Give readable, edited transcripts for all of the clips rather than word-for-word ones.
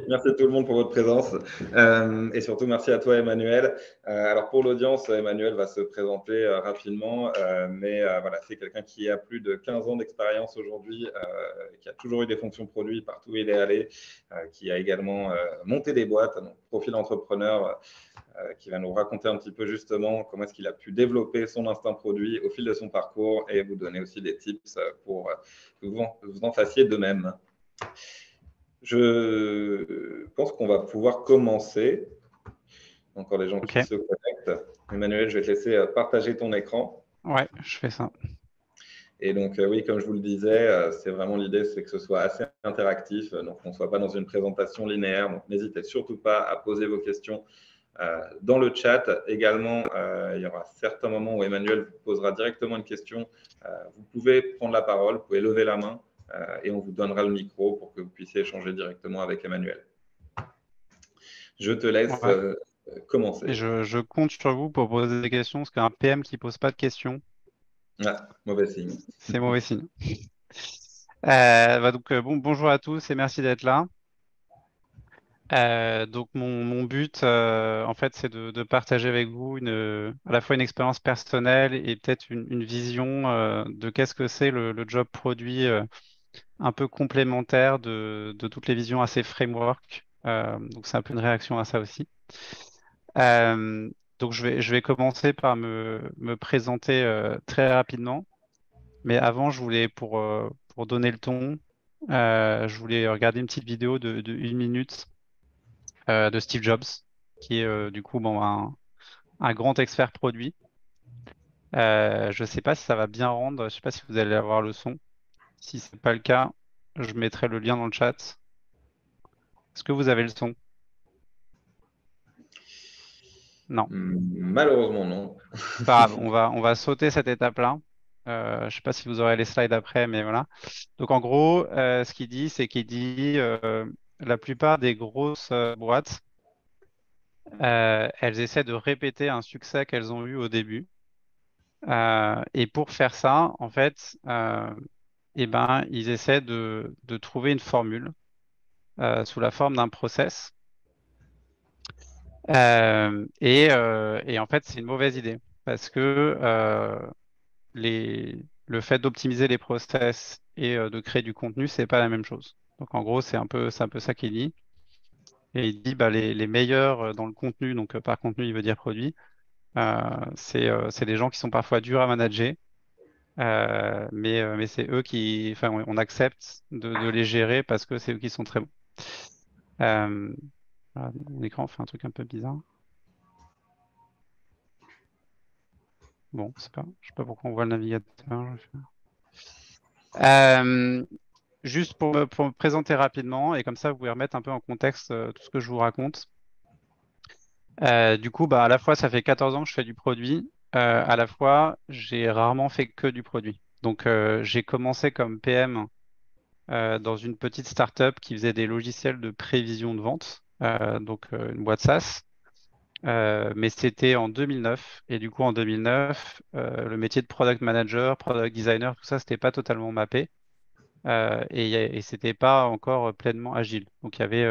Merci à tout le monde pour votre présence et surtout merci à toi Emmanuel. Alors pour l'audience, Emmanuel va se présenter rapidement, mais voilà, c'est quelqu'un qui a plus de 15 ans d'expérience aujourd'hui, qui a toujours eu des fonctions produits partout où il est allé, qui a également monté des boîtes, donc profil entrepreneur, qui va nous raconter un petit peu justement comment est-ce qu'il a pu développer son instinct produit au fil de son parcours et vous donner aussi des tips pour que vous en fassiez de même. Je pense qu'on va pouvoir commencer. Encore les gens Ok, qui se connectent. Emmanuel, je vais te laisser partager ton écran. ouais, je fais ça. Et donc, oui, comme je vous le disais, c'est vraiment l'idée, c'est que ce soit assez interactif, donc qu'on ne soit pas dans une présentation linéaire. Donc, n'hésitez surtout pas à poser vos questions dans le chat. Également, il y aura certains moments où Emmanuel vous posera directement une question. Vous pouvez prendre la parole, vous pouvez lever la main et on vous donnera le micro pour que vous puissiez échanger directement avec Emmanuel. Je te laisse Ouais. Et commencer. je compte sur vous pour poser des questions, parce qu'un PM qui pose pas de questions, Ah, mauvais signe. c'est mauvais signe. Bonjour à tous et merci d'être là. Donc mon but, en fait, c'est de partager avec vous à la fois une expérience personnelle et peut-être une vision de qu'est-ce que c'est le job produit un peu complémentaire de toutes les visions assez framework. Donc c'est un peu une réaction à ça aussi. Euh, donc je vais commencer par me présenter très rapidement. Mais avant, je voulais, pour donner le ton, je voulais regarder une petite vidéo de 1 minute de Steve Jobs, qui est du coup un grand expert produit. Je ne sais pas si ça va bien rendre, je ne sais pas si vous allez avoir le son. Si ce n'est pas le cas, je mettrai le lien dans le chat. Est-ce que vous avez le son? Non. Malheureusement, non. Pas grave, on va sauter cette étape-là. Je ne sais pas si vous aurez les slides après, mais voilà. Donc en gros, ce qu'il dit, c'est qu'il dit la plupart des grosses boîtes, elles essaient de répéter un succès qu'elles ont eu au début. Et pour faire ça, en fait, eh ben, ils essaient de trouver une formule sous la forme d'un process. Et en fait, c'est une mauvaise idée parce que le fait d'optimiser les process et de créer du contenu, c'est pas la même chose. Donc en gros, c'est un peu ça qu'il dit. Et il dit bah, les meilleurs dans le contenu, donc par contenu, il veut dire produit, c'est des gens qui sont parfois durs à manager, mais c'est eux qui, enfin, on accepte de les gérer parce que c'est eux qui sont très bons. Euh, voilà, mon écran fait un truc un peu bizarre. Bon, c'est pas, je sais pas pourquoi on voit le navigateur. Euh, Juste pour me présenter rapidement, et comme ça, vous pouvez remettre un peu en contexte tout ce que je vous raconte. Du coup, bah, à la fois, ça fait 14 ans que je fais du produit. À la fois, j'ai rarement fait que du produit. Donc, j'ai commencé comme PM dans une petite startup qui faisait des logiciels de prévision de vente, une boîte SaaS. Mais c'était en 2009. Et du coup, en 2009, le métier de product manager, product designer, tout ça, c'était pas totalement mappé. Et c'était pas encore pleinement agile. Donc, il y avait,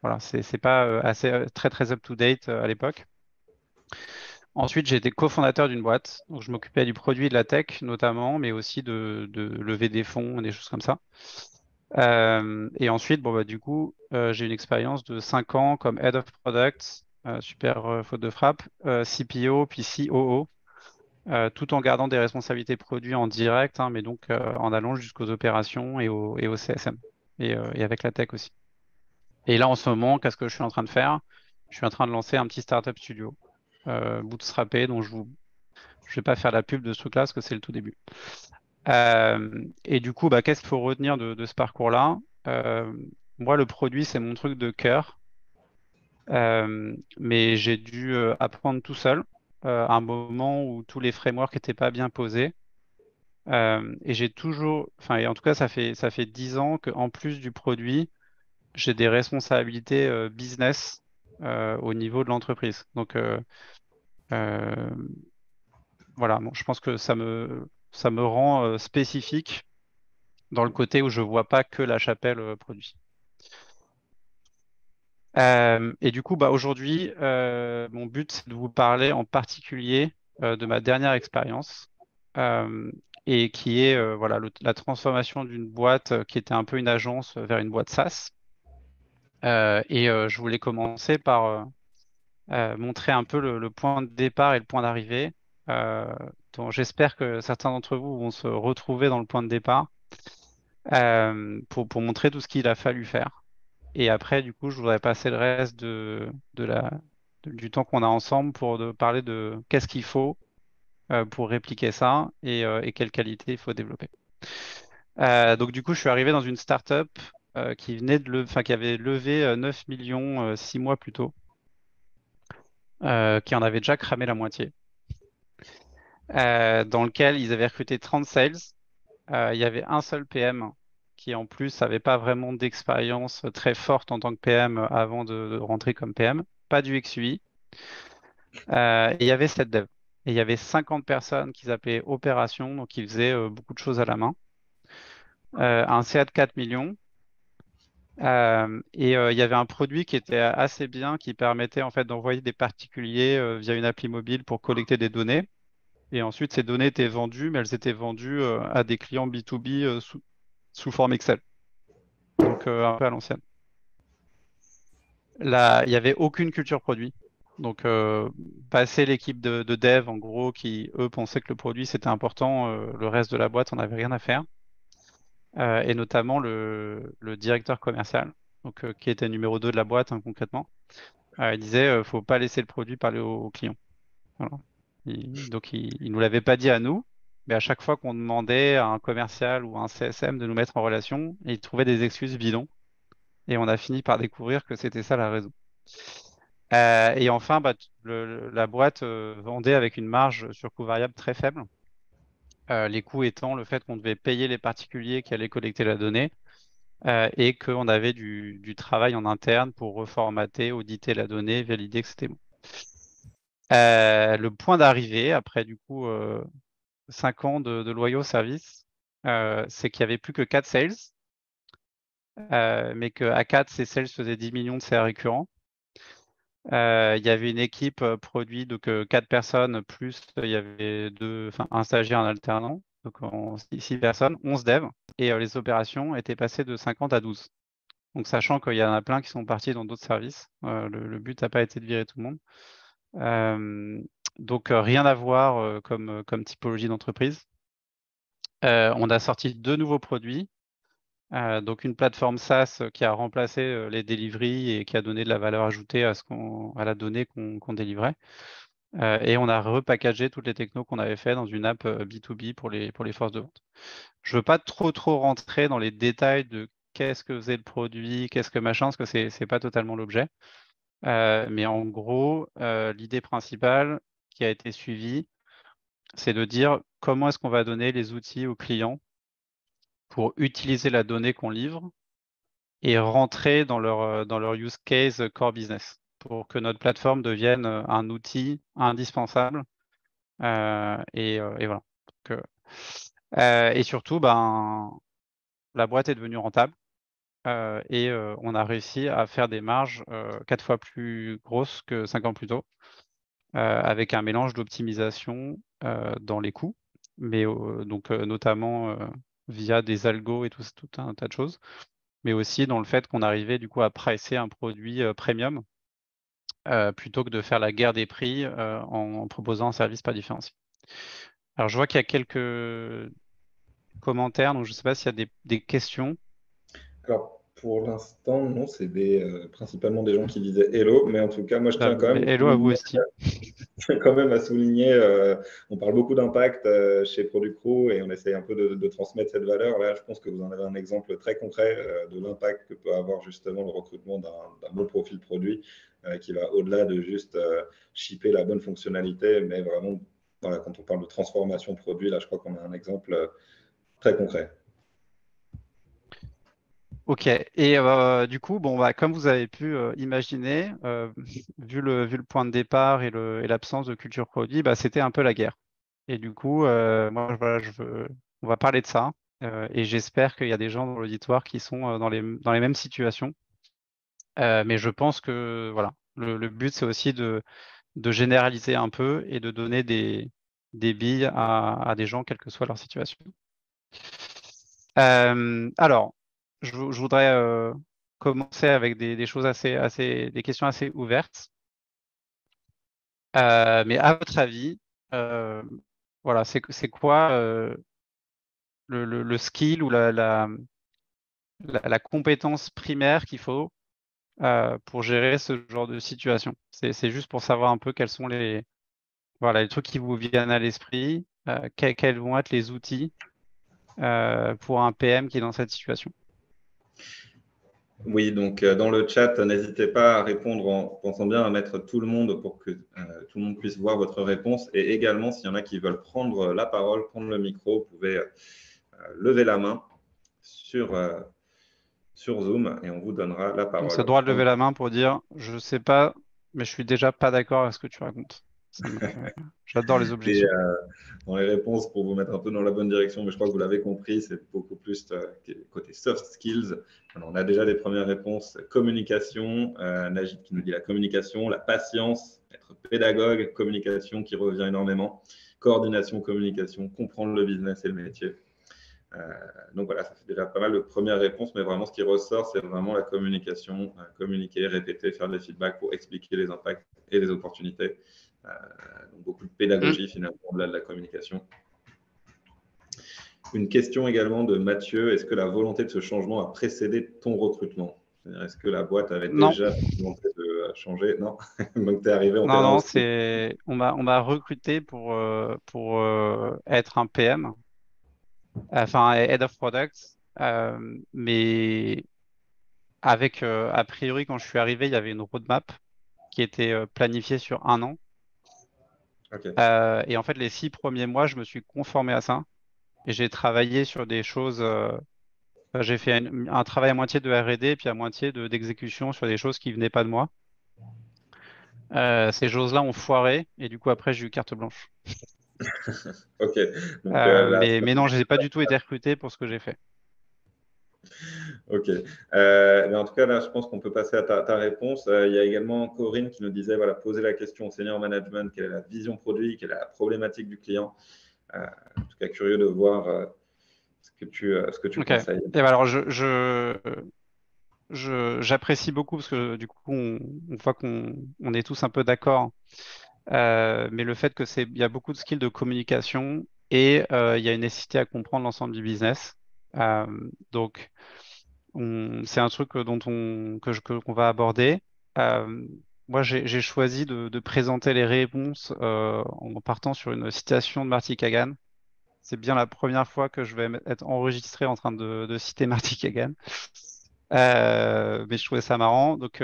voilà, c'est pas assez très très up to date à l'époque. Ensuite, j'ai été cofondateur d'une boîte. Donc, je m'occupais du produit et de la tech notamment, mais aussi de lever des fonds, des choses comme ça. Et ensuite, bon, bah, du coup, j'ai une expérience de 5 ans comme Head of Product, super faute de frappe, CPO, puis COO, tout en gardant des responsabilités produits en direct, hein, mais donc en allant jusqu'aux opérations et au CSM, et avec la tech aussi. Et là, en ce moment, qu'est-ce que je suis en train de faire? Je suis en train de lancer un petit startup studio, bootstrappé, dont je vais pas faire la pub de ce truc-là, parce que c'est le tout début. Et du coup, bah, qu'est-ce qu'il faut retenir de ce parcours-là? Euh, Moi, le produit, c'est mon truc de cœur, mais j'ai dû apprendre tout seul à un moment où tous les frameworks n'étaient pas bien posés. Et j'ai toujours, enfin, et en tout cas, ça fait 10 ans qu'en plus du produit, j'ai des responsabilités business au niveau de l'entreprise. Donc, euh, voilà, bon, je pense que ça me rend spécifique dans le côté où je vois pas que la chapelle produit. Et du coup, aujourd'hui, mon but, c'est de vous parler en particulier de ma dernière expérience euh, et qui est voilà, la transformation d'une boîte qui était un peu une agence vers une boîte SaaS. Je voulais commencer par montrer un peu le point de départ et le point d'arrivée. Euh, dont j'espère que certains d'entre vous vont se retrouver dans le point de départ pour montrer tout ce qu'il a fallu faire. Et après, du coup, je voudrais passer le reste du temps qu'on a ensemble pour parler de qu'est-ce qu'il faut pour répliquer ça et quelles qualités il faut développer. Donc, du coup, je suis arrivé dans une startup qui venait enfin, qui avait levé 9 millions 6 mois plus tôt, qui en avait déjà cramé la moitié, dans lequel ils avaient recruté 30 sales. Il y avait un seul PM qui, en plus, n'avait pas vraiment d'expérience très forte en tant que PM avant de rentrer comme PM, pas du XUI. Et il y avait 7 devs. Et il y avait 50 personnes qu'ils appelaient opération, donc ils faisaient beaucoup de choses à la main. Un CA de 4 millions. Il y avait un produit qui était assez bien, qui permettait en fait d'envoyer des particuliers via une appli mobile pour collecter des données. Et ensuite, ces données étaient vendues, mais elles étaient vendues à des clients B2B sous forme Excel. Donc un peu à l'ancienne. Là, il n'y avait aucune culture produit. Donc, passer l'équipe de dev, en gros, qui, eux, pensaient que le produit, c'était important, le reste de la boîte, on n'avait rien à faire. Et notamment le directeur commercial, donc, qui était numéro 2 de la boîte, hein, concrètement. Il disait, faut pas laisser le produit parler aux clients. Voilà. Donc, il nous l'avait pas dit à nous, mais à chaque fois qu'on demandait à un commercial ou à un CSM de nous mettre en relation, il trouvait des excuses bidons. Et on a fini par découvrir que c'était ça la raison. Et enfin, la boîte vendait avec une marge sur coût variable très faible. Les coûts étant le fait qu'on devait payer les particuliers qui allaient collecter la donnée et qu'on avait du travail en interne pour reformater, auditer la donnée, valider que c'était bon. Le point d'arrivée, après du coup 5 ans de loyaux services, c'est qu'il n'y avait plus que 4 sales, mais qu'à 4, ces sales faisaient 10 millions de CA récurrents. Il y avait une équipe produit, donc 4 personnes, plus il y avait un stagiaire, un alternant, donc 6 personnes, 11 devs, et les opérations étaient passées de 50 à 12. Donc sachant qu'il y en a plein qui sont partis dans d'autres services, le but n'a pas été de virer tout le monde. Donc rien à voir comme typologie d'entreprise. On a sorti 2 nouveaux produits. Donc une plateforme SaaS qui a remplacé les deliveries et qui a donné de la valeur ajoutée à la donnée qu'on délivrait. Et on a repackagé toutes les technos qu'on avait fait dans une app B2B pour les forces de vente. Je veux pas trop rentrer dans les détails de qu'est-ce que faisait le produit, qu'est-ce que machin, parce que c'est pas totalement l'objet. Mais en gros, l'idée principale qui a été suivie, c'est de dire comment est-ce qu'on va donner les outils aux clients pour utiliser la donnée qu'on livre et rentrer dans leur use case core business pour que notre plateforme devienne un outil indispensable. Et voilà. Donc, et surtout, la boîte est devenue rentable et on a réussi à faire des marges 4 fois plus grosses que 5 ans plus tôt, avec un mélange d'optimisation dans les coûts, mais donc notamment via des algos et tout un tas de choses, mais aussi dans le fait qu'on arrivait du coup à pricer un produit premium plutôt que de faire la guerre des prix en proposant un service pas différencié. Alors je vois qu'il y a quelques commentaires, donc je ne sais pas s'il y a des questions. Alors, pour l'instant, non, c'est principalement des gens qui disaient hello, mais en tout cas, moi, je tiens quand même à Hello à vous souligner, aussi. on parle beaucoup d'impact chez Product Crew et on essaye un peu de transmettre cette valeur. Là, je pense que vous en avez un exemple très concret de l'impact que peut avoir justement le recrutement d'un bon profil produit qui va au-delà de juste shipper la bonne fonctionnalité, mais vraiment, voilà, quand on parle de transformation produit, là, je crois qu'on a un exemple très concret. Ok, et du coup, comme vous avez pu imaginer, vu le point de départ et l'absence de culture produit, c'était un peu la guerre. Et du coup, moi, voilà, on va parler de ça, et j'espère qu'il y a des gens dans l'auditoire qui sont dans les mêmes situations. Mais je pense que voilà, le but, c'est aussi de généraliser un peu et de donner des billes à des gens, quelle que soit leur situation. Alors, je voudrais commencer avec des choses des questions assez ouvertes. Mais à votre avis, voilà, c'est quoi le skill ou la compétence primaire qu'il faut pour gérer ce genre de situation? C'est juste pour savoir un peu quels sont voilà, les trucs qui vous viennent à l'esprit, quels vont être les outils pour un PM qui est dans cette situation. Oui, donc dans le chat, n'hésitez pas à répondre en pensant bien à mettre tout le monde pour que tout le monde puisse voir votre réponse. Et également, s'il y en a qui veulent prendre la parole, prendre le micro, vous pouvez lever la main sur, sur Zoom et on vous donnera la Donc, c'est le parole. droit de lever la main pour dire, je sais pas, mais je suis déjà pas d'accord avec ce que tu racontes. J'adore les Et objections. dans les réponses, pour vous mettre un peu dans la bonne direction, mais je crois que vous l'avez compris, c'est beaucoup plus côté soft skills. Alors, on a déjà les premières réponses. Communication, Najid qui nous dit la communication, la patience, être pédagogue, communication qui revient énormément, coordination, communication, comprendre le business et le métier. Donc voilà, ça fait déjà pas mal de premières réponses, mais vraiment ce qui ressort, c'est vraiment la communication, communiquer, répéter, faire des feedbacks pour expliquer les impacts et les opportunités. Donc beaucoup de Mm. pédagogie finalement au-delà de la communication. Une question également de Mathieu, est-ce que la volonté de ce changement a précédé ton recrutement? Est-ce que la boîte avait Non, déjà cette volonté de changer? Non. Donc tu es arrivé en non, terrain non, hostile. on m'a recruté pour être un PM, enfin Head of Product, mais avec, a priori, quand je suis arrivé, il y avait une roadmap qui était planifiée sur un an. Ok. Et en fait, les 6 premiers mois, je me suis conformé à ça. Et j'ai travaillé sur des choses. J'ai fait un travail à moitié de R&D, puis à moitié d'exécution sur des choses qui venaient pas de moi. Ces choses-là ont foiré, et du coup, après, j'ai eu carte blanche. Ok. Donc là, Mais non, je n'ai pas du tout été recruté pour ce que j'ai fait. ok. Mais en tout cas, là, je pense qu'on peut passer à ta réponse. Il y a également Corinne qui nous disait, voilà, poser la question au senior management, quelle est la vision produit, quelle est la problématique du client. En tout cas, curieux de voir ce que tu Ok. Et conseilles. ben alors, j'apprécie beaucoup parce que du coup, on voit on est tous un peu d'accord. Mais le fait que il y a beaucoup de skills de communication et il y a une nécessité à comprendre l'ensemble du business. Euh, donc, c'est un truc qu'on va aborder. Euh, Moi, j'ai choisi de présenter les réponses en partant sur une citation de Marty Kagan. C'est bien la première fois que je vais être enregistré en train de citer Marty Kagan. Mais je trouvais ça marrant. Donc,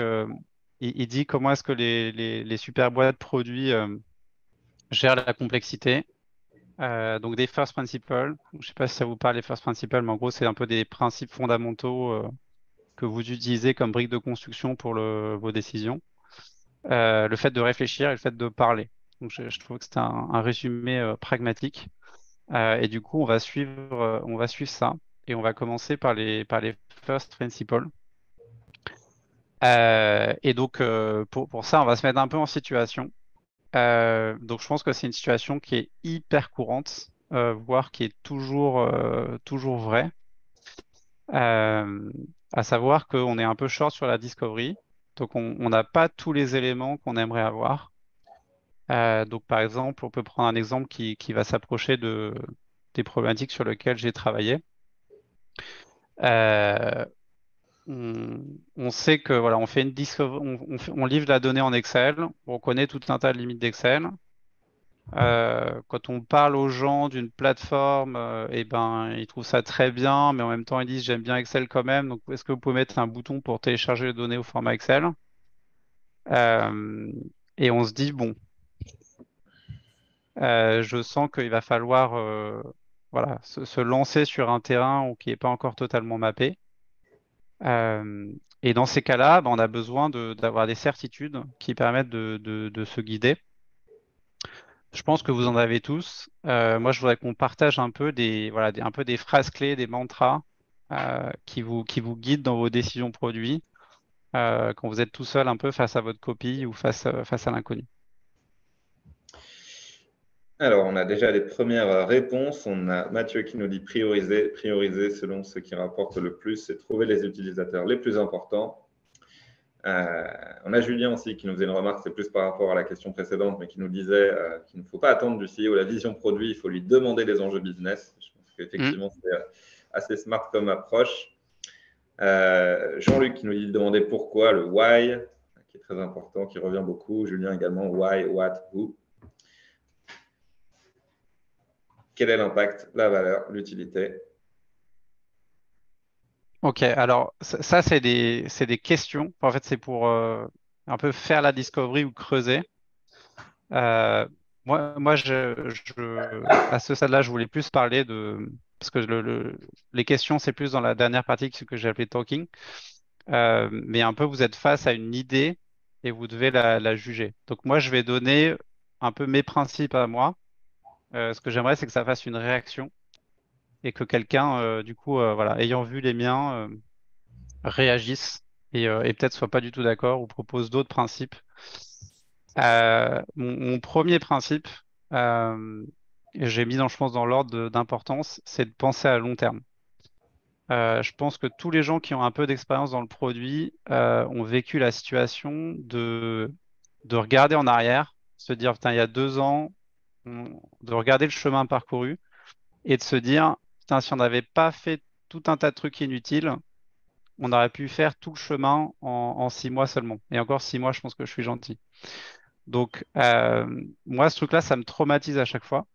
il dit comment est-ce que les super boîtes produits gèrent la complexité. Donc, des first principles. Je ne sais pas si ça vous parle, les first principles, mais en gros, c'est un peu des principes fondamentaux que vous utilisez comme brique de construction pour vos décisions. Le fait de réfléchir et le fait de parler. Donc, je trouve que c'est un résumé pragmatique. Et du coup, on va suivre ça. Et on va commencer par les first principles. Et donc, pour ça, on va se mettre un peu en situation. Donc, je pense que c'est une situation qui est hyper courante, voire qui est toujours vraie. Euh, à savoir qu'on est un peu short sur la discovery. Donc, on n'a pas tous les éléments qu'on aimerait avoir. Donc, par exemple, on peut prendre un exemple qui va s'approcher des problématiques sur lesquelles j'ai travaillé. Euh, on sait que voilà, on fait une discovery, on livre la donnée en Excel, on connaît tout un tas de limites d'Excel. Quand on parle aux gens d'une plateforme, eh ben, ils trouvent ça très bien, mais en même temps, ils disent j'aime bien Excel quand même. Donc, est-ce que vous pouvez mettre un bouton pour télécharger les données au format Excel? Euh, et on se dit bon, je sens qu'il va falloir voilà, se lancer sur un terrain qui n'est pas encore totalement mappé. Et dans ces cas-là, ben, on a besoin d'avoir des certitudes qui permettent de se guider. Je pense que vous en avez tous. Moi, je voudrais qu'on partage un peu voilà, un peu des phrases clés, des mantras qui vous guident dans vos décisions produits. quand vous êtes tout seul un peu face à votre copie ou face à l'inconnu? Alors, on a déjà les premières réponses. On a Mathieu qui nous dit prioriser. Prioriser selon ce qui rapporte le plus, c'est trouver les utilisateurs les plus importants. On a Julien aussi qui nous faisait une remarque, c'est plus par rapport à la question précédente, mais qui nous disait qu'il ne faut pas attendre du CEO la vision produit, il faut lui demander les enjeux business. Je pense Mm. qu'effectivement, c'est assez smart comme approche. Jean-Luc qui nous dit de demander pourquoi, le why, qui est très important, qui revient beaucoup. Julien également, why, what, who. Quel est l'impact, la valeur, l'utilité? Ok, alors ça, c'est des questions. En fait, c'est pour un peu faire la discovery ou creuser. Euh, moi à ce stade-là, je voulais plus parler de... Parce que les questions, c'est plus dans la dernière partie ce que j'ai appelé talking. Mais un peu, vous êtes face à une idée et vous devez la juger. Donc moi, je vais donner un peu mes principes à moi. Ce que j'aimerais, c'est que ça fasse une réaction et que quelqu'un, du coup, voilà, ayant vu les miens, réagisse et peut-être soit pas du tout d'accord ou propose d'autres principes. Mon premier principe, euh, et j'ai mis je pense, dans l'ordre d'importance, c'est de penser à long terme. Je pense que tous les gens qui ont un peu d'expérience dans le produit ont vécu la situation de regarder en arrière, se dire, putain, il y a 2 ans, de regarder le chemin parcouru et de se dire, putain, si on n'avait pas fait tout un tas de trucs inutiles, on aurait pu faire tout le chemin en 6 mois seulement. Et encore 6 mois, je pense que je suis gentil. Donc, moi, ce truc-là, ça me traumatise à chaque fois.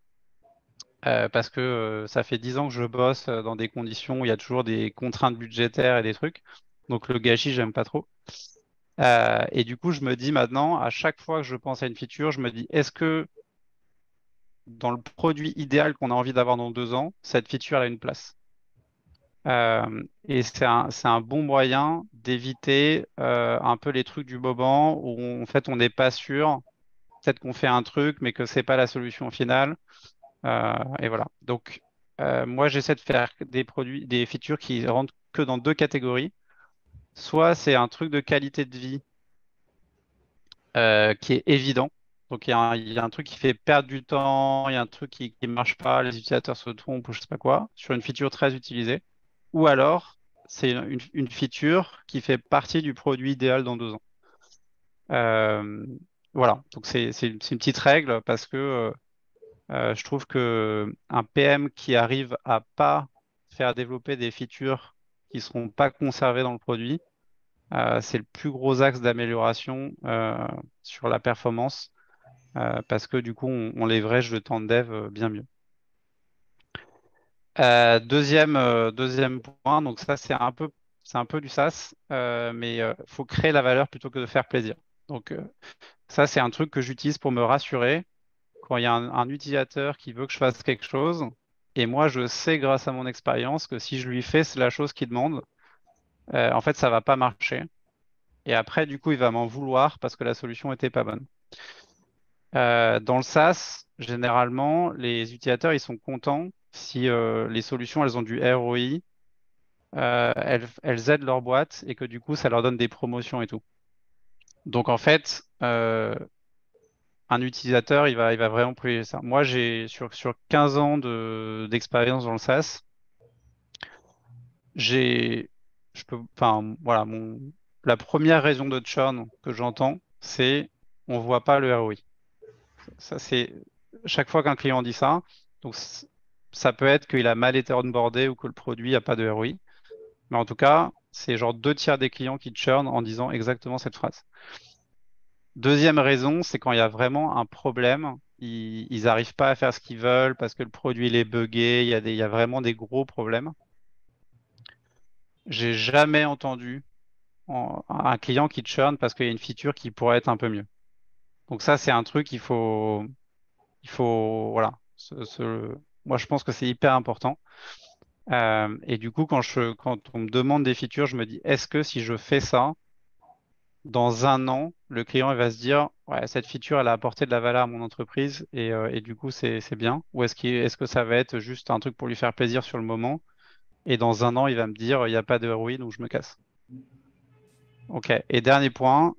Parce que ça fait 10 ans que je bosse dans des conditions où il y a toujours des contraintes budgétaires et des trucs. Donc le gâchis, j'aime pas trop. Et du coup, je me dis maintenant, à chaque fois que je pense à une feature, je me dis, est-ce que dans le produit idéal qu'on a envie d'avoir dans 2 ans, cette feature elle a une place? Et c'est un bon moyen d'éviter un peu les trucs du moment où en fait on n'est pas sûr, peut-être qu'on fait un truc, mais que c'est pas la solution finale. Et voilà. Donc, moi, j'essaie de faire des produits, des features qui rentrent que dans 2 catégories. Soit c'est un truc de qualité de vie qui est évident. Donc, il y a un truc qui fait perdre du temps, il y a un truc qui ne marche pas, les utilisateurs se trompent ou je sais pas quoi, sur une feature très utilisée. Ou alors, c'est une feature qui fait partie du produit idéal dans 2 ans. Euh, voilà. Donc, c'est une petite règle parce que je trouve que un PM qui arrive à pas faire développer des features qui seront pas conservées dans le produit, c'est le plus gros axe d'amélioration sur la performance parce que du coup, on leverage le temps de dev bien mieux. Deuxième point, donc ça c'est un peu du SaaS, mais faut créer la valeur plutôt que de faire plaisir. Donc ça c'est un truc que j'utilise pour me rassurer quand il y a un utilisateur qui veut que je fasse quelque chose, et moi je sais grâce à mon expérience que si je lui fais c'est la chose qu'il demande, en fait ça va pas marcher. Et après du coup il va m'en vouloir parce que la solution était pas bonne. Dans le SaaS, généralement les utilisateurs ils sont contents si les solutions elles ont du ROI, elles aident leur boîte et que du coup ça leur donne des promotions et tout. Donc en fait, un utilisateur, il va vraiment privilégier ça. Moi, j'ai sur 15 ans d'expérience dans le SaaS, j'ai, enfin, voilà, la première raison de churn que j'entends, c'est on voit pas le ROI. Ça, c'est chaque fois qu'un client dit ça, donc ça peut être qu'il a mal été onboardé ou que le produit n'a pas de ROI. Mais en tout cas, c'est genre 2 tiers des clients qui churn en disant exactement cette phrase. Deuxième raison, c'est quand il y a vraiment un problème, ils n'arrivent pas à faire ce qu'ils veulent parce que le produit il est buggé, il y a vraiment des gros problèmes. J'ai jamais entendu un client qui churn parce qu'il y a une feature qui pourrait être un peu mieux. Donc ça, c'est un truc voilà. Moi, je pense que c'est hyper important. Et du coup, quand on me demande des features, je me dis, est-ce que si je fais ça, dans un an, le client il va se dire, ouais, cette feature, elle a apporté de la valeur à mon entreprise et du coup, c'est bien. Ou est-ce que ça va être juste un truc pour lui faire plaisir sur le moment et dans un an, il va me dire, il n'y a pas de ROI, donc je me casse. Ok. Et dernier point,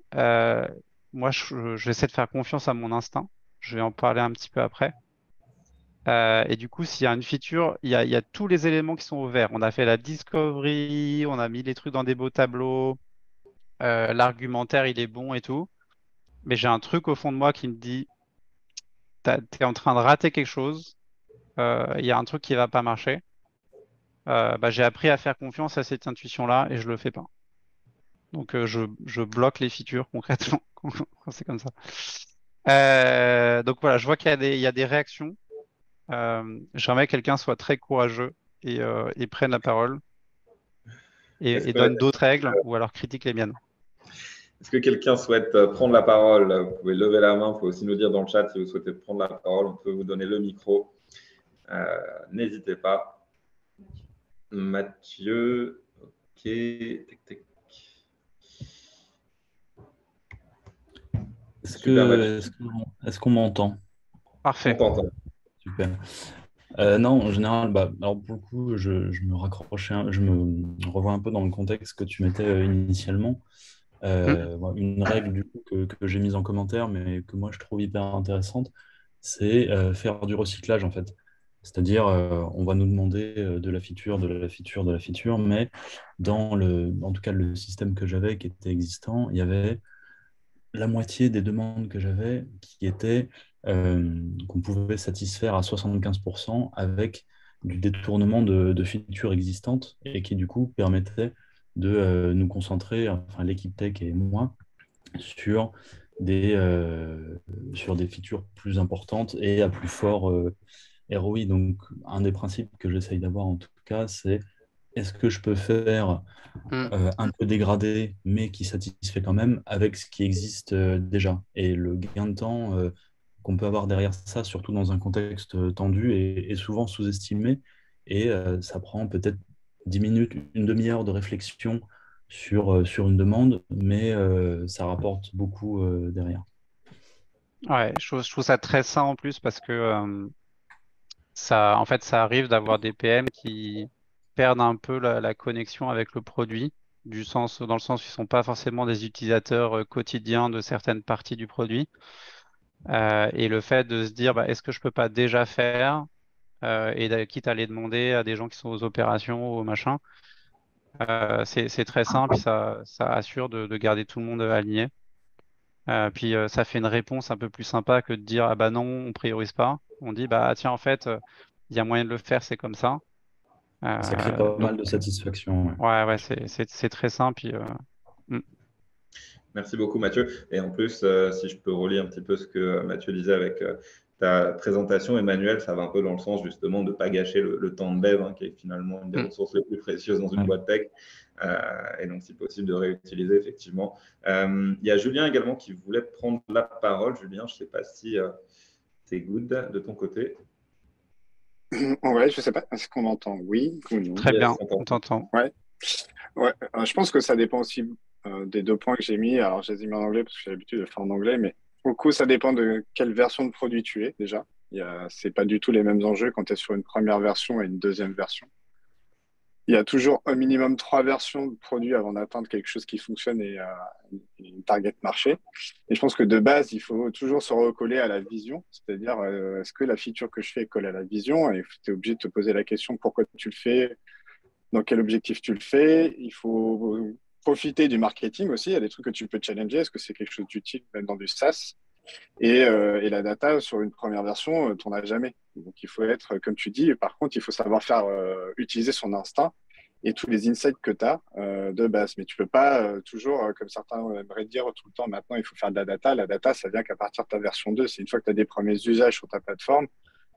moi, j'essaie de faire confiance à mon instinct. Je vais en parler un petit peu après. Et du coup, s'il y a une feature, il y a tous les éléments qui sont au vert. On a fait la discovery, on a mis les trucs dans des beaux tableaux, l'argumentaire, il est bon et tout. Mais j'ai un truc au fond de moi qui me dit, t'es en train de rater quelque chose, il y a un truc qui va pas marcher. Bah, j'ai appris à faire confiance à cette intuition-là et je le fais pas. Donc, je bloque les features concrètement quand c'est comme ça. Donc voilà, je vois qu'il y a des réactions. J'aimerais que quelqu'un soit très courageux et prenne la parole Est-ce et que, donne d'autres règles ou alors critique les miennes. est-ce que quelqu'un souhaite prendre la parole? Vous pouvez lever la main. Vous pouvez aussi nous dire dans le chat si vous souhaitez prendre la parole. On peut vous donner le micro. Euh, N'hésitez pas. Mathieu. Ok. Tic, tic. Super, Mathieu. Est-ce qu'on m'entend? On Parfait. t'entend. Super. Non, en général, alors pour le coup, je me raccrochais, je me revois un peu dans le contexte que tu mettais initialement. Mm. Une règle du coup que j'ai mise en commentaire, mais que moi je trouve hyper intéressante, c'est faire du recyclage en fait. C'est-à-dire, on va nous demander de la feature, de la feature, de la feature, mais en tout cas le système que j'avais qui était existant, il y avait la moitié des demandes que j'avais qui étaient qu'on pouvait satisfaire à 75% avec du détournement de features existantes et qui du coup permettait de nous concentrer, enfin l'équipe tech et moi, sur des, euh, sur des features plus importantes et à plus fort ROI. Donc un des principes que j'essaye d'avoir en tout cas, c'est est-ce que je peux faire Mm. un peu dégradé, mais qui satisfait quand même avec ce qui existe déjà. Et le gain de temps qu'on peut avoir derrière ça, surtout dans un contexte tendu, est souvent sous-estimé. Et ça prend peut-être 10 minutes, une demi-heure de réflexion sur une demande, mais ça rapporte beaucoup derrière. Ouais, je trouve ça très sain en plus parce que en fait, ça arrive d'avoir des PM qui perdent un peu la connexion avec le produit, dans le sens où ils sont pas forcément des utilisateurs quotidiens de certaines parties du produit. Et le fait de se dire, bah, est-ce que je peux pas déjà faire, quitte à les demander à des gens qui sont aux opérations ou au machin, c'est très simple, ça assure de garder tout le monde aligné. Puis ça fait une réponse un peu plus sympa que de dire, ah bah non, on priorise pas. On dit, bah tiens, en fait, il y a moyen de le faire, c'est comme ça. Ça crée pas Donc, mal de satisfaction. Ouais. ouais, ouais, c'est très simple. Puis, mm, Merci beaucoup, Mathieu. Et en plus, si je peux relier un petit peu ce que Mathieu disait avec ta présentation, Emmanuel, ça va un peu dans le sens justement de ne pas gâcher le temps de dev, hein, qui est finalement une des mm. ressources les plus précieuses dans une Ouais. boîte tech. Et donc, si possible, de réutiliser, effectivement. Il y a Julien également qui voulait prendre la parole. Julien, je ne sais pas si c'est good de ton côté. Ouais, je sais pas, est-ce qu'on m'entend? Oui ou non? Très Yes, bien, on on t'entend. t'entend. Ouais, ouais. Je pense que ça dépend aussi des deux points que j'ai mis. Alors, je les ai mis en anglais parce que j'ai l'habitude de le faire en anglais, mais au coup, ça dépend de quelle version de produit tu es déjà. C'est pas du tout les mêmes enjeux quand tu es sur une première version et une deuxième version. Il y a toujours un minimum trois versions de produits avant d'atteindre quelque chose qui fonctionne et une target marché. Et je pense que de base, il faut toujours se recoller à la vision, c'est-à-dire est-ce que la feature que je fais colle à la vision et tu es obligé de te poser la question pourquoi tu le fais, dans quel objectif tu le fais. Il faut profiter du marketing aussi. Il y a des trucs que tu peux challenger. Est-ce que c'est quelque chose d'utile même dans du SaaS? Et la data sur une première version, tu n'en as jamais. Donc il faut être, comme tu dis, par contre, il faut savoir faire utiliser son instinct et tous les insights que tu as de base. Mais tu peux pas toujours, comme certains aimeraient dire tout le temps, maintenant il faut faire de la data. La data, ça vient qu'à partir de ta version 2. C'est une fois que tu as des premiers usages sur ta plateforme.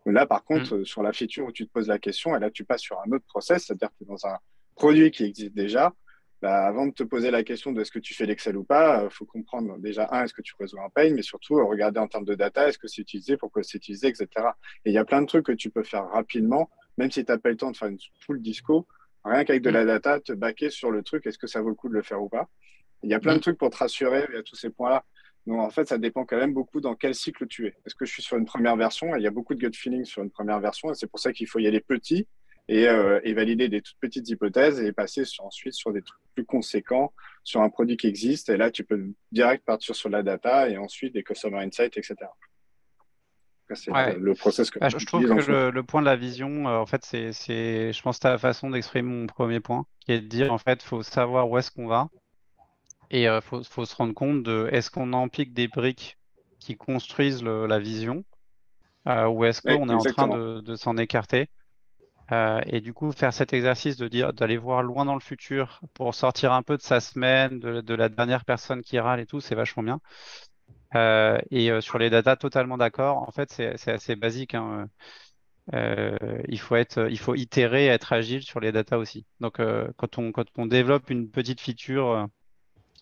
Là, par Mm. contre, sur la feature où tu te poses la question, et là, tu passes sur un autre process, c'est-à-dire que tu es dans un produit qui existe déjà. Bah, avant de te poser la question de est-ce que tu fais l'Excel ou pas, il faut comprendre déjà, est-ce que tu résous un pain, mais surtout regarder en termes de data, est-ce que c'est utilisé, pourquoi c'est utilisé, etc. Et il y a plein de trucs que tu peux faire rapidement, même si tu n'as pas le temps de faire une full disco, rien qu'avec de Mm. la data, te baquer sur le truc, est-ce que ça vaut le coup de le faire ou pas. Il y a plein de Mm. trucs pour te rassurer à tous ces points-là. Donc, en fait, ça dépend quand même beaucoup dans quel cycle tu es. Est-ce que je suis sur une première version? Et il y a beaucoup de gut feeling sur une première version, et c'est pour ça qu'il faut y aller petit et valider des toutes petites hypothèses et passer ensuite sur des trucs plus conséquents, sur un produit qui existe. Et là, tu peux direct partir sur la data et ensuite des customer insights, etc. C'est Ouais. le process que Je trouve j'utilise que en fond. le point de la vision, en fait, je pense, ta façon d'exprimer mon premier point, qui est de dire, en fait, faut savoir où est-ce qu'on va et faut se rendre compte de est-ce qu'on empique des briques qui construisent la vision ou est-ce Oui, qu'on est en train exactement. de s'en écarter. Et du coup, faire cet exercice de dire d'aller voir loin dans le futur pour sortir un peu de sa semaine, de la dernière personne qui râle et tout, c'est vachement bien. Sur les datas, totalement d'accord. En fait, c'est assez basique, hein. Il faut itérer, être agile sur les datas aussi. Donc, quand on développe une petite feature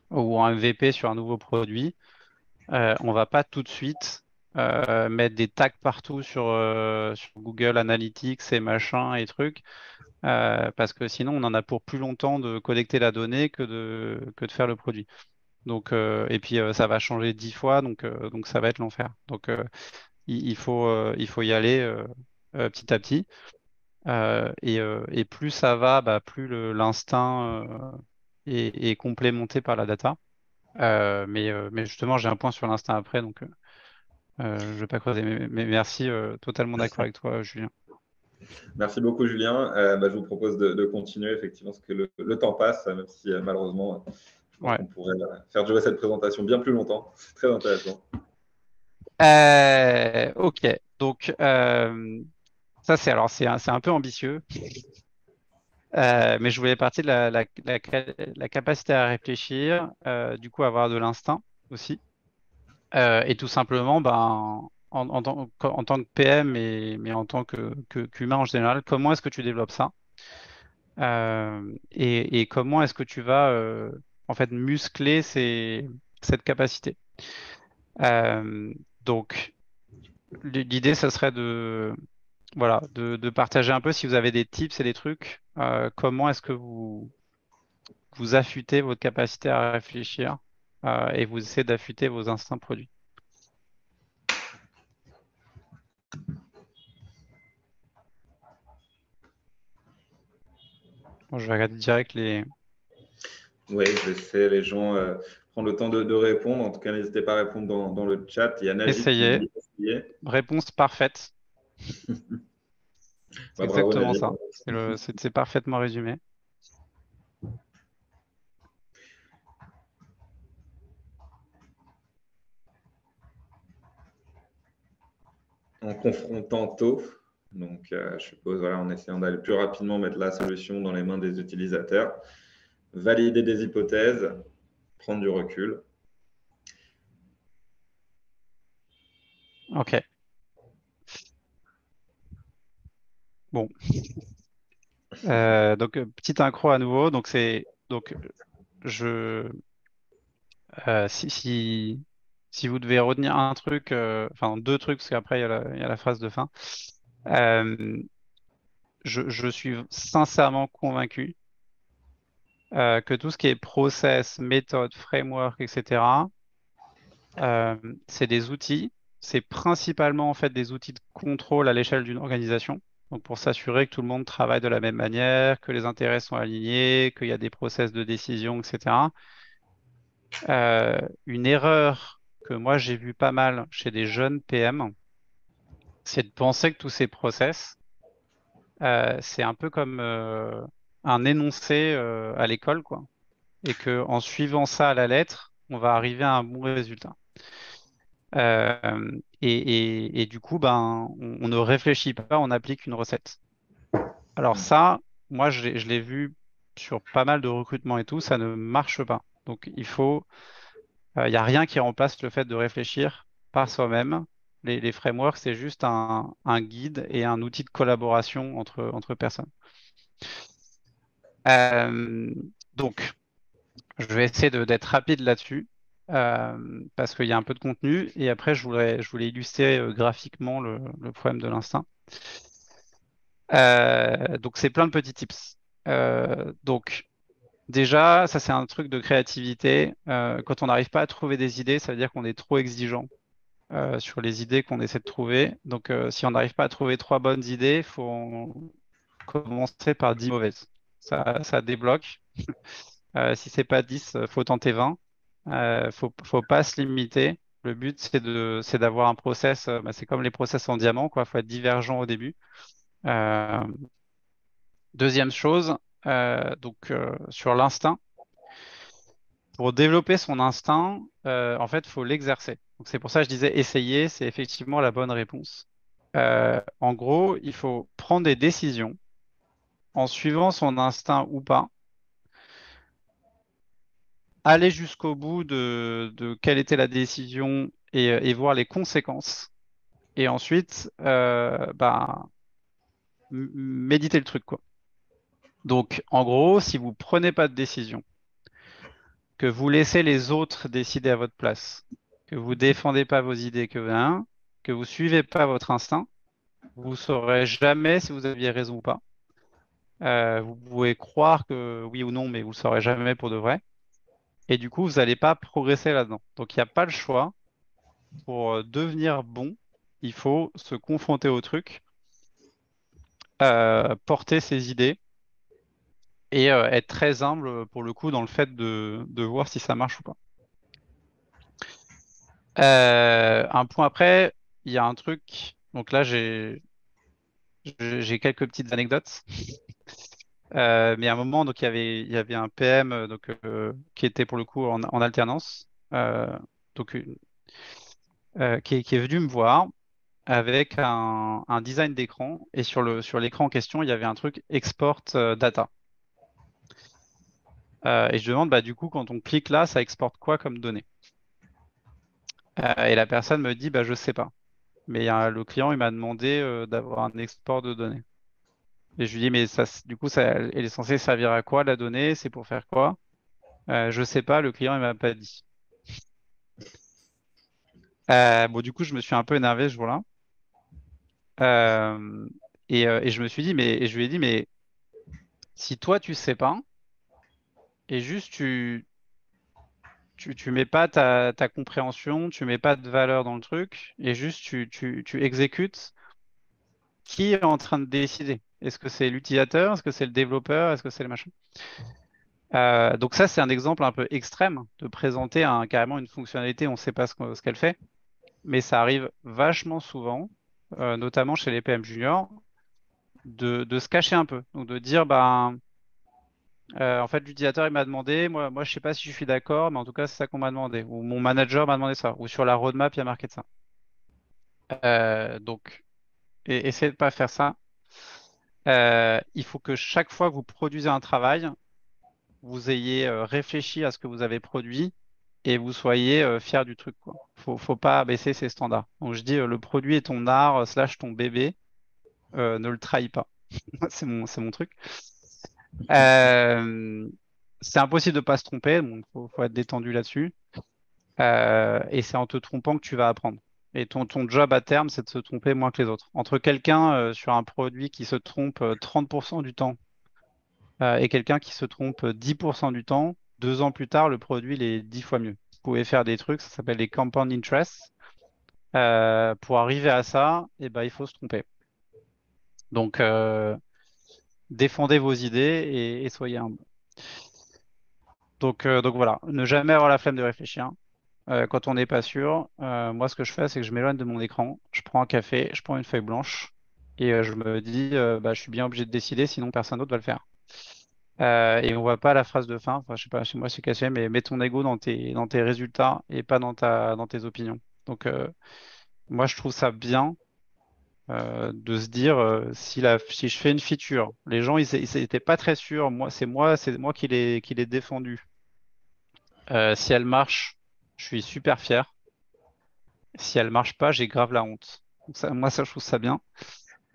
ou un MVP sur un nouveau produit, on va pas tout de suite mettre des tags partout sur Google Analytics et machin et trucs, parce que sinon on en a pour plus longtemps de collecter la donnée que de faire le produit. Donc, et puis ça va changer 10 fois, donc ça va être l'enfer. Donc il faut y aller petit à petit. Et plus ça va, bah, plus l'instinct est complémenté par la data. Mais justement, j'ai un point sur l'instinct après, donc je vais pas creuser. Mais merci, totalement d'accord avec toi, Julien. Merci beaucoup, Julien. Je vous propose de continuer, effectivement, parce que le temps passe, même si malheureusement, je pense Ouais. qu'on pourrait faire durer cette présentation bien plus longtemps. C'est très intéressant. Ok, donc ça c'est un peu ambitieux, mais je voulais partir de la capacité à réfléchir, du coup avoir de l'instinct aussi. Et tout simplement, ben, en tant que PM, mais en tant qu'humain en général, comment est-ce que tu développes ça? Et comment est-ce que tu vas en fait muscler cette capacité? Euh, donc, l'idée, ça serait voilà, de partager un peu si vous avez des tips et des trucs. Comment est-ce que vous affûtez votre capacité à réfléchir et vous essayez d'affûter vos instincts produits? Bon, je vais regarder direct les. Oui, je laisserai les gens prendre le temps de répondre. En tout cas, n'hésitez pas à répondre dans le chat. Il y a Najid qui nous Essayer. dit essayer. Réponse parfaite. C'est Bravo, exactement Najid. ça. C'est parfaitement résumé. En confrontant tôt. Donc, je suppose, voilà, en essayant d'aller plus rapidement mettre la solution dans les mains des utilisateurs, valider des hypothèses, prendre du recul. Ok. Bon. Donc petite incro à nouveau. Donc je si vous devez retenir un truc, enfin deux trucs parce qu'après il y a la phrase de fin. Euh, je suis sincèrement convaincu que tout ce qui est process, méthode, framework, etc. euh, c'est des outils. C'est principalement en fait des outils de contrôle à l'échelle d'une organisation. Donc pour s'assurer que tout le monde travaille de la même manière, que les intérêts sont alignés, qu'il y a des process de décision, etc. Une erreur que moi j'ai vu pas mal chez des jeunes PM, c'est de penser que tous ces process, c'est un peu comme un énoncé à l'école, quoi. Et que en suivant ça à la lettre, on va arriver à un bon résultat. Et du coup, ben, on ne réfléchit pas, on applique une recette. Alors ça, moi, je l'ai vu sur pas mal de recrutements et tout, ça ne marche pas. Donc il n'y a rien qui remplace le fait de réfléchir par soi-même. Les frameworks, c'est juste un guide et un outil de collaboration entre personnes. Euh, donc, je vais essayer d'être rapide là-dessus parce qu'il y a un peu de contenu. Et après, je voulais illustrer graphiquement le problème de l'instinct. Donc, c'est plein de petits tips. Donc, déjà, ça, c'est un truc de créativité. Quand on n'arrive pas à trouver des idées, ça veut dire qu'on est trop exigeant sur les idées qu'on essaie de trouver. Donc, si on n'arrive pas à trouver trois bonnes idées, faut commencer par 10 mauvaises. Ça débloque. Si c'est pas 10, faut tenter 20. Faut pas se limiter. Le but, c'est d'avoir un process. C'est comme les process en diamant, quoi. Faut être divergent au début. Euh, Deuxième chose, sur l'instinct. Pour développer son instinct, en fait, faut l'exercer. Donc c'est pour ça que je disais essayer, c'est effectivement la bonne réponse. En gros, il faut prendre des décisions en suivant son instinct ou pas, aller jusqu'au bout de quelle était la décision et voir les conséquences. Et ensuite, méditer le truc, quoi. Donc, en gros, si vous prenez pas de décision, que vous laissez les autres décider à votre place, que vous défendez pas vos idées, que vous suivez pas votre instinct, vous saurez jamais si vous aviez raison ou pas. Vous pouvez croire que oui ou non, mais vous le saurez jamais pour de vrai. Et du coup, vous n'allez pas progresser là-dedans. Donc, il n'y a pas le choix. Pour devenir bon, il faut se confronter au truc, porter ses idées et être très humble pour le coup dans le fait de voir si ça marche ou pas. Un point après, il y a un truc. Donc là, j'ai quelques petites anecdotes. Mais à un moment, donc il y avait un PM qui était pour le coup en alternance, donc qui est venu me voir avec un design d'écran et sur l'écran en question, il y avait un truc export data. Et je demande du coup quand on clique là, ça exporte quoi comme données? Et la personne me dit je sais pas. Mais le client il m'a demandé d'avoir un export de données. Et je lui dis mais du coup ça elle est censée servir à quoi la donnée? C'est pour faire quoi? Je sais pas, le client il m'a pas dit. Bon du coup je me suis un peu énervé ce jour-là. Euh, et je me suis dit et je lui ai dit mais si toi tu sais pas et juste tu mets pas ta compréhension, tu mets pas de valeur dans le truc et juste tu exécutes, qui est en train de décider? Est-ce que c'est l'utilisateur? Est-ce que c'est le développeur? Est-ce que c'est le machin? Donc ça, c'est un exemple un peu extrême de présenter carrément une fonctionnalité, on ne sait pas ce qu'elle fait, mais ça arrive vachement souvent, notamment chez les PM juniors, de se cacher un peu. Donc de dire, en fait, l'utilisateur, il m'a demandé, moi, je sais pas si je suis d'accord, mais en tout cas, c'est ça qu'on m'a demandé. Ou mon manager m'a demandé ça. Ou sur la roadmap, il y a marqué de ça. Donc, essayez de pas faire ça. Il faut que chaque fois que vous produisez un travail, vous ayez réfléchi à ce que vous avez produit et vous soyez fier du truc, quoi. Faut pas baisser ses standards. Donc, je dis, le produit est ton art, slash ton bébé, ne le trahis pas. C'est mon truc. Euh, c'est impossible de pas se tromper, donc faut être détendu là-dessus. Et c'est en te trompant que tu vas apprendre. Et ton job à terme, c'est de se tromper moins que les autres. Entre quelqu'un sur un produit qui se trompe 30% du temps et quelqu'un qui se trompe 10% du temps, 2 ans plus tard, le produit il est 10 fois mieux. Vous pouvez faire des trucs, ça s'appelle les compound interests. Pour arriver à ça, il faut se tromper. Donc, défendez vos idées et soyez humble. Donc voilà, ne jamais avoir la flemme de réfléchir. Quand on n'est pas sûr, moi ce que je fais, c'est que je m'éloigne de mon écran, je prends un café, je prends une feuille blanche et je me dis, je suis bien obligé de décider, sinon personne d'autre va le faire. Et on voit pas la phrase de fin, enfin je sais pas, chez moi c'est caché, mais mets ton ego dans tes résultats et pas dans tes opinions. Donc moi je trouve ça bien de se dire si je fais une feature, les gens ils étaient pas très sûrs, c'est moi qui l'ai défendu. Si elle marche, je suis super fier. Si elle marche pas, j'ai grave la honte. Donc moi, ça, je trouve ça bien.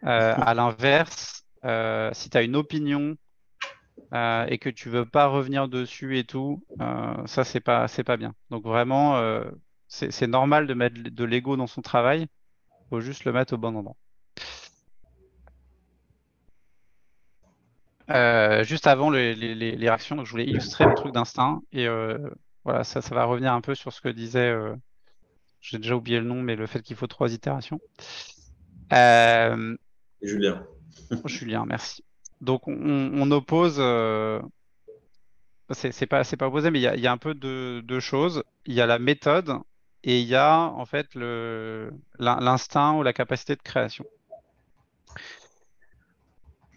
À l'inverse, si tu as une opinion et que tu veux pas revenir dessus et tout, ça, c'est pas bien. Donc vraiment, c'est normal de mettre de l'ego dans son travail. Faut juste le mettre au bon endroit. Juste avant les réactions, donc je voulais illustrer mon truc d'instinct. Et voilà, ça va revenir un peu sur ce que disait, j'ai déjà oublié le nom, mais le fait qu'il faut 3 itérations. Euh, Julien. Julien, merci. Donc, on oppose, c'est pas opposé, mais il y a un peu de choses. Il y a la méthode et il y a en fait l'instinct ou la capacité de création.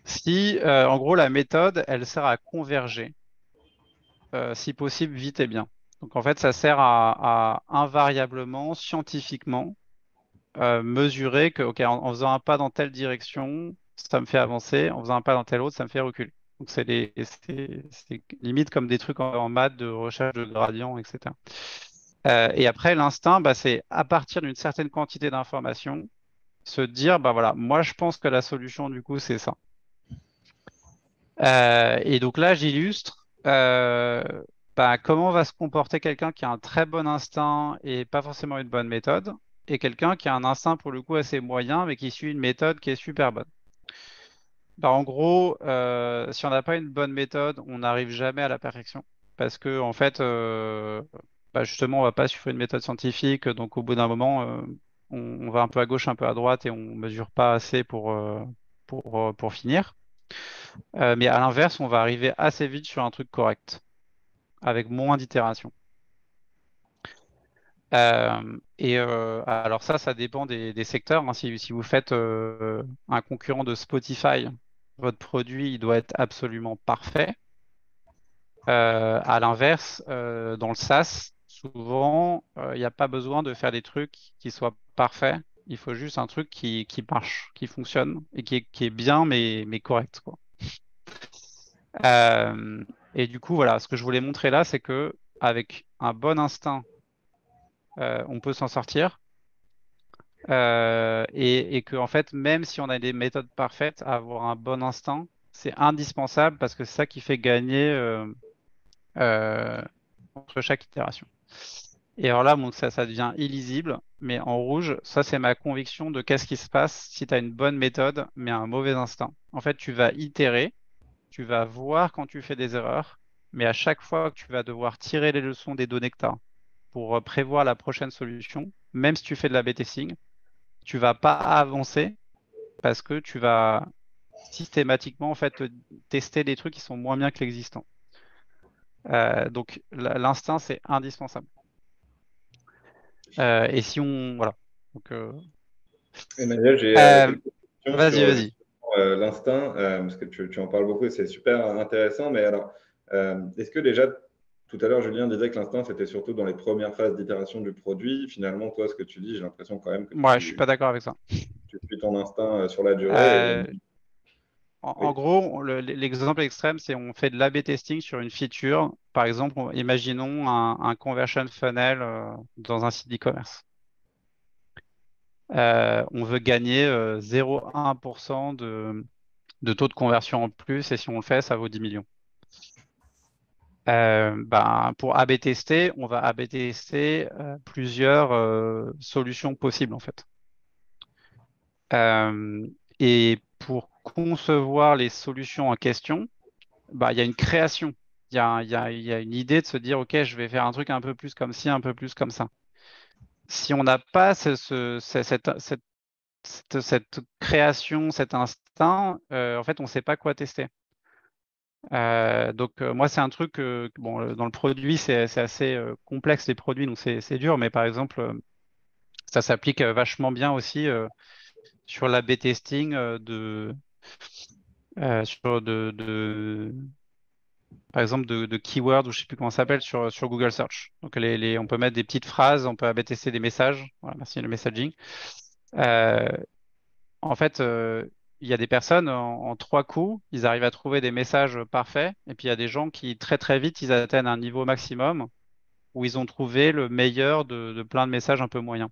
Si, en gros, la méthode, elle sert à converger, si possible, vite et bien. Donc, en fait, ça sert à invariablement, scientifiquement, mesurer que, OK, en faisant un pas dans telle direction, ça me fait avancer, en faisant un pas dans telle autre, ça me fait reculer. Donc, c'est limite comme des trucs en maths de recherche de gradient, etc. Et après, l'instinct, bah, c'est à partir d'une certaine quantité d'informations, se dire, bah voilà, moi, je pense que la solution, du coup, c'est ça. Et donc là, j'illustre bah, comment va se comporter quelqu'un qui a un très bon instinct et pas forcément une bonne méthode, et quelqu'un qui a un instinct pour le coup assez moyen, mais qui suit une méthode qui est super bonne. Bah, en gros, si on n'a pas une bonne méthode, on n'arrive jamais à la perfection. Parce que, en fait, bah, justement, on va pas suivre une méthode scientifique, donc au bout d'un moment, on va un peu à gauche, un peu à droite, et on mesure pas assez pour finir. Mais à l'inverse, on va arriver assez vite sur un truc correct, avec moins d'itérations. Alors ça dépend des secteurs, hein. Si vous faites un concurrent de Spotify, votre produit il doit être absolument parfait. À l'inverse, dans le SaaS, souvent, il n'y a pas besoin de faire des trucs qui soient parfaits. Il faut juste un truc qui marche, qui fonctionne et qui est bien, mais correct, quoi. Euh, et du coup, voilà, ce que je voulais montrer là, c'est que avec un bon instinct, on peut s'en sortir. Et que, en fait, même si on a des méthodes parfaites, avoir un bon instinct, c'est indispensable parce que c'est ça qui fait gagner euh, entre chaque itération. Et alors là, donc ça devient illisible, mais en rouge, ça, c'est ma conviction de qu'est-ce qui se passe si tu as une bonne méthode, mais un mauvais instinct. En fait, tu vas itérer, tu vas voir quand tu fais des erreurs, mais à chaque fois que tu vas devoir tirer les leçons des données que tu as pour prévoir la prochaine solution, même si tu fais de la B-testing, tu vas pas avancer parce que tu vas systématiquement en fait tester des trucs qui sont moins bien que l'existant. Donc l'instinct, c'est indispensable. Et si on... Voilà. Donc, Emmanuel, j'ai euh, quelques questions vas-y, sur vas-y. justement, l'instinct, parce que tu en parles beaucoup et c'est super intéressant. Mais alors, est-ce que déjà, tout à l'heure, Julien disait que l'instinct, c'était surtout dans les premières phases d'itération du produit. Finalement, toi, ce que tu dis, j'ai l'impression quand même que Moi, je suis pas d'accord avec ça. tu suis ton instinct sur la durée. Euh, en Oui, gros, l'exemple extrême, c'est on fait de l'A/B testing sur une feature. Par exemple, imaginons un conversion funnel dans un site e-commerce. On veut gagner 0,1% de taux de conversion en plus, et si on le fait, ça vaut 10 millions. Ben, pour A/B tester, on va A/B tester plusieurs solutions possibles en fait. Euh, et pour concevoir les solutions en question, bah, il y a une création. Il y a une idée de se dire, OK, je vais faire un truc un peu plus comme ci, un peu plus comme ça. Si on n'a pas cette création, cet instinct, en fait, on ne sait pas quoi tester. Donc moi, c'est un truc, bon, dans le produit, c'est assez complexe les produits, donc c'est dur, mais par exemple, ça s'applique vachement bien aussi sur l'A/B testing par exemple, de keywords ou je sais plus comment ça s'appelle sur Google Search. Donc on peut mettre des petites phrases, on peut A/B tester des messages. Voilà, merci le messaging. Euh, En fait, il y a des personnes en 3 coups, ils arrivent à trouver des messages parfaits. Et puis il y a des gens qui très très vite, ils atteignent un niveau maximum où ils ont trouvé le meilleur de plein de messages un peu moyens.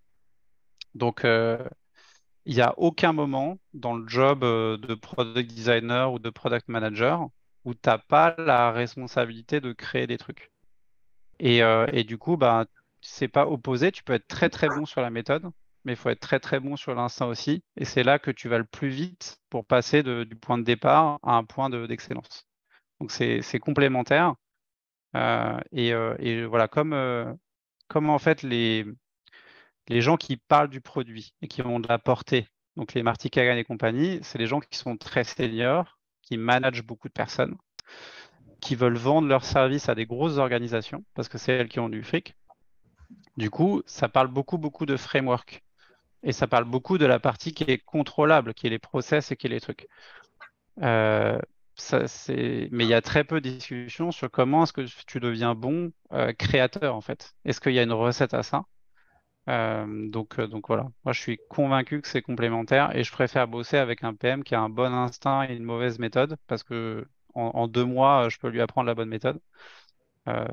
Donc il n'y a aucun moment dans le job de product designer ou de product manager où tu n'as pas la responsabilité de créer des trucs. Et du coup, bah, c'est pas opposé. Tu peux être très très bon sur la méthode, mais il faut être très très bon sur l'instinct aussi. Et c'est là que tu vas le plus vite pour passer du point de départ à un point d'excellence. Donc c'est complémentaire. Et voilà, comme en fait les gens qui parlent du produit et qui ont de la portée, donc les Marty Kagan et compagnie, c'est les gens qui sont très seniors, qui managent beaucoup de personnes, qui veulent vendre leurs services à des grosses organisations parce que c'est elles qui ont du fric. Du coup, ça parle beaucoup de framework. Et ça parle beaucoup de la partie qui est contrôlable, qui est les process et qui est les trucs. Euh, Mais il y a très peu de discussions sur comment est-ce que tu deviens bon créateur, en fait. Est-ce qu'il y a une recette à ça? Donc voilà, moi je suis convaincu que c'est complémentaire et je préfère bosser avec un PM qui a un bon instinct et une mauvaise méthode parce que en 2 mois, je peux lui apprendre la bonne méthode.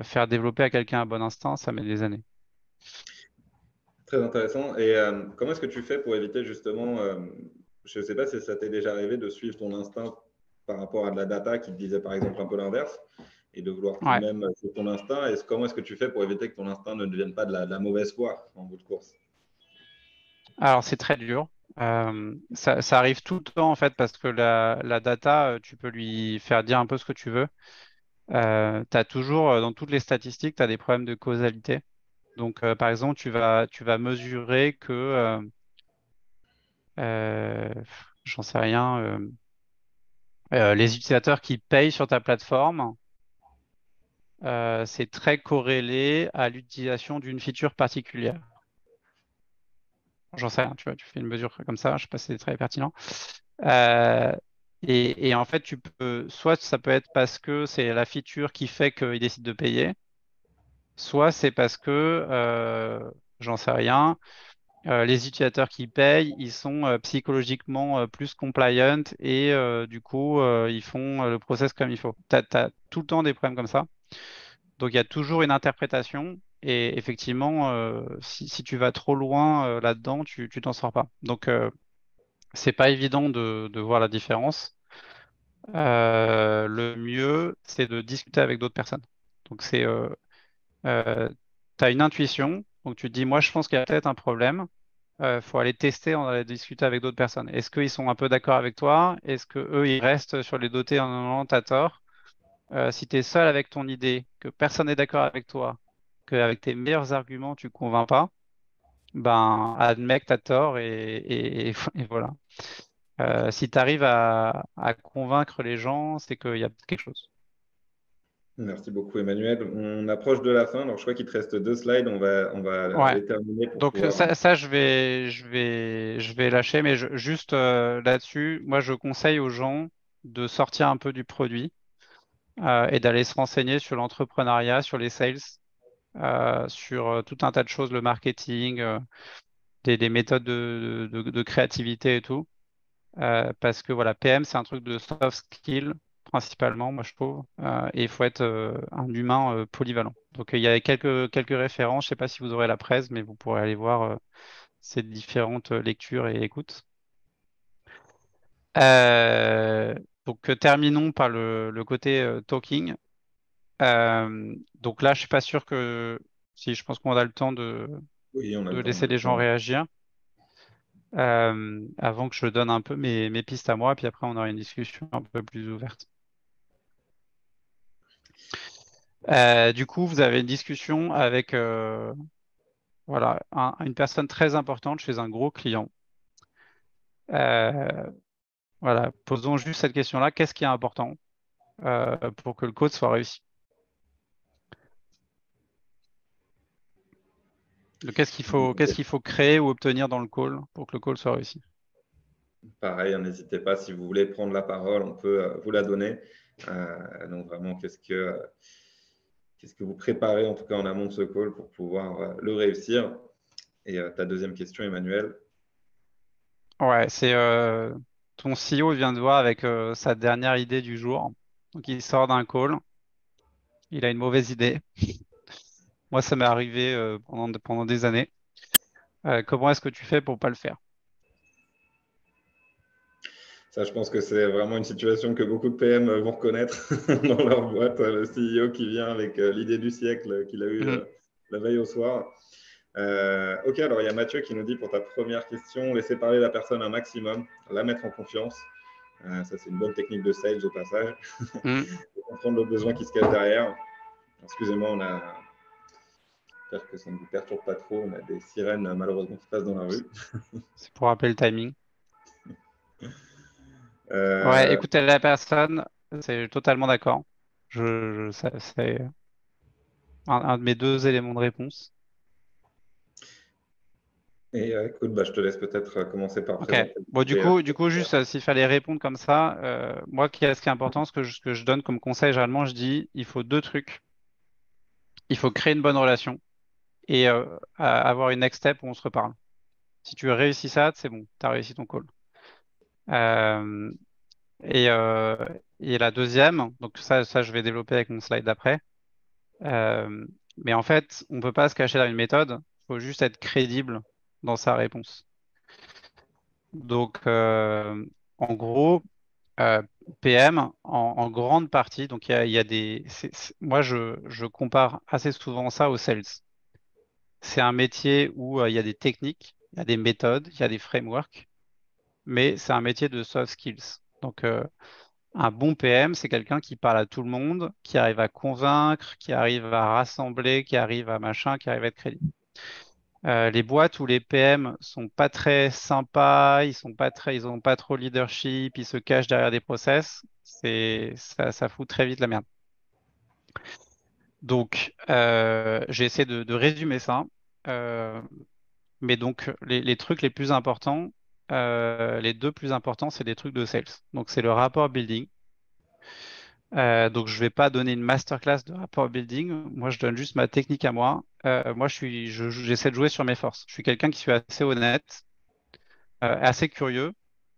Faire développer à quelqu'un un bon instinct, ça met des années. Très intéressant. Et comment est-ce que tu fais pour éviter justement, je ne sais pas si ça t'est déjà arrivé de suivre ton instinct par rapport à de la data qui te disait par exemple un peu l'inverse et de vouloir tout de Ouais. même suivre ton instinct. Comment est-ce que tu fais pour éviter que ton instinct ne devienne pas de la mauvaise foi en bout de course? Alors c'est très dur. Ça arrive tout le temps en fait parce que la data, tu peux lui faire dire un peu ce que tu veux. Tu as toujours, dans toutes les statistiques, tu as des problèmes de causalité. Donc, par exemple, tu vas mesurer que, euh, j'en sais rien, les utilisateurs qui payent sur ta plateforme, c'est très corrélé à l'utilisation d'une feature particulière. J'en sais rien, tu vois, tu fais une mesure comme ça, je sais pas si c'est très pertinent. Euh, et en fait, soit ça peut être parce que c'est la feature qui fait qu'ils décident de payer, soit c'est parce que, j'en sais rien, les utilisateurs qui payent, ils sont psychologiquement plus compliant et du coup, ils font le process comme il faut. Tu as tout le temps des problèmes comme ça. Donc, il y a toujours une interprétation. Et effectivement, si tu vas trop loin là-dedans, tu t'en sors pas. Donc, c'est pas évident de voir la différence. Le mieux, c'est de discuter avec d'autres personnes. Donc, tu as une intuition. Donc, tu te dis, moi, je pense qu'il y a peut-être un problème. Faut aller tester, on aller discuter avec d'autres personnes. Est-ce qu'ils sont un peu d'accord avec toi? Est-ce que eux, ils restent sur les dotés en non, t'as tort? Si tu es seul avec ton idée, que personne n'est d'accord avec toi, qu'avec tes meilleurs arguments, tu convaincs pas, ben, admets que tu as tort et voilà. Si tu arrives à convaincre les gens, c'est qu'il y a quelque chose. Merci beaucoup, Emmanuel. On approche de la fin, donc je crois qu'il te reste 2 slides. On va Ouais. les terminer pour Donc pouvoir. ça je vais lâcher, mais juste là-dessus, moi je conseille aux gens de sortir un peu du produit et d'aller se renseigner sur l'entrepreneuriat, sur les sales, sur tout un tas de choses, le marketing, des méthodes de créativité et tout. Parce que voilà, PM, c'est un truc de soft skill principalement, moi je trouve, et il faut être un humain polyvalent. Donc il y a quelques références, je ne sais pas si vous aurez la presse, mais vous pourrez aller voir ces différentes lectures et écoutes. Euh, donc terminons par le côté talking. Donc là, je suis pas sûr que si je pense qu'on a le temps Oui, on a de le temps, on a laisser le les gens temps. réagir avant que je donne un peu mes pistes à moi, puis après on aura une discussion un peu plus ouverte. Du coup, vous avez une discussion avec voilà, une personne très importante chez un gros client. Euh, voilà, posons juste cette question-là. Qu'est-ce qui est important pour que le code soit réussi? Donc, qu'est-ce qu'il faut créer ou obtenir dans le call pour que le call soit réussi? Pareil, n'hésitez pas, si vous voulez prendre la parole, on peut vous la donner. Donc vraiment, qu'est-ce que vous préparez en tout cas en amont de ce call pour pouvoir le réussir? Et ta deuxième question, Emmanuel. Ouais, c'est ton CEO vient de voir avec sa dernière idée du jour. Donc, il sort d'un call, il a une mauvaise idée. Moi, ça m'est arrivé pendant des années. Comment est-ce que tu fais pour pas le faire? Ça, je pense que c'est vraiment une situation que beaucoup de PM vont reconnaître dans leur boîte. Le CEO qui vient avec l'idée du siècle qu'il a eue Mhm. la veille au soir. Ok, alors il y a Mathieu qui nous dit pour ta première question, laisser parler la personne un maximum, la mettre en confiance. Ça, c'est une bonne technique de sales au passage. Mhm. Comprendre le besoin qui se cache derrière. Excusez-moi, j'espère que ça ne vous perturbe pas trop. On a des sirènes malheureusement qui passent dans la rue. C'est pour rappeler le timing. Ouais, Euh, écouter la personne, c'est totalement d'accord. C'est un de mes deux éléments de réponse. et écoute, bah, je te laisse peut-être commencer par Ok. présenter Bon, tes, euh, du coup, juste s'il fallait répondre comme ça, moi, ce qui est important, ce que je donne comme conseil, généralement, je dis, il faut deux trucs. Il faut créer une bonne relation et avoir une next step où on se reparle. Si tu réussis ça, c'est bon, tu as réussi ton call. Euh, et, euh, et la deuxième, donc ça, je vais développer avec mon slide d'après. Euh, mais en fait, on ne peut pas se cacher dans une méthode, il faut juste être crédible dans sa réponse. Donc, en gros, euh, PM, en grande partie, donc il y a des... moi, je compare assez souvent ça aux sales. C'est un métier où il y a des techniques, il y a des méthodes, il y a des frameworks, mais c'est un métier de soft skills. Donc, un bon PM, c'est quelqu'un qui parle à tout le monde, qui arrive à convaincre, qui arrive à rassembler, qui arrive à machin, qui arrive à être crédible. Les boîtes où les PM sont pas très sympas, ils ont pas trop leadership, ils se cachent derrière des process, ça fout très vite la merde. Donc, j'ai essayé de résumer ça. Euh, mais donc, les trucs les plus importants, les deux plus importants, c'est des trucs de sales. Donc, c'est le rapport building. Donc, je vais pas donner une masterclass de rapport building. Moi, je donne juste ma technique à moi. Moi, j'essaie de jouer sur mes forces. Je suis quelqu'un qui suis assez honnête, assez curieux,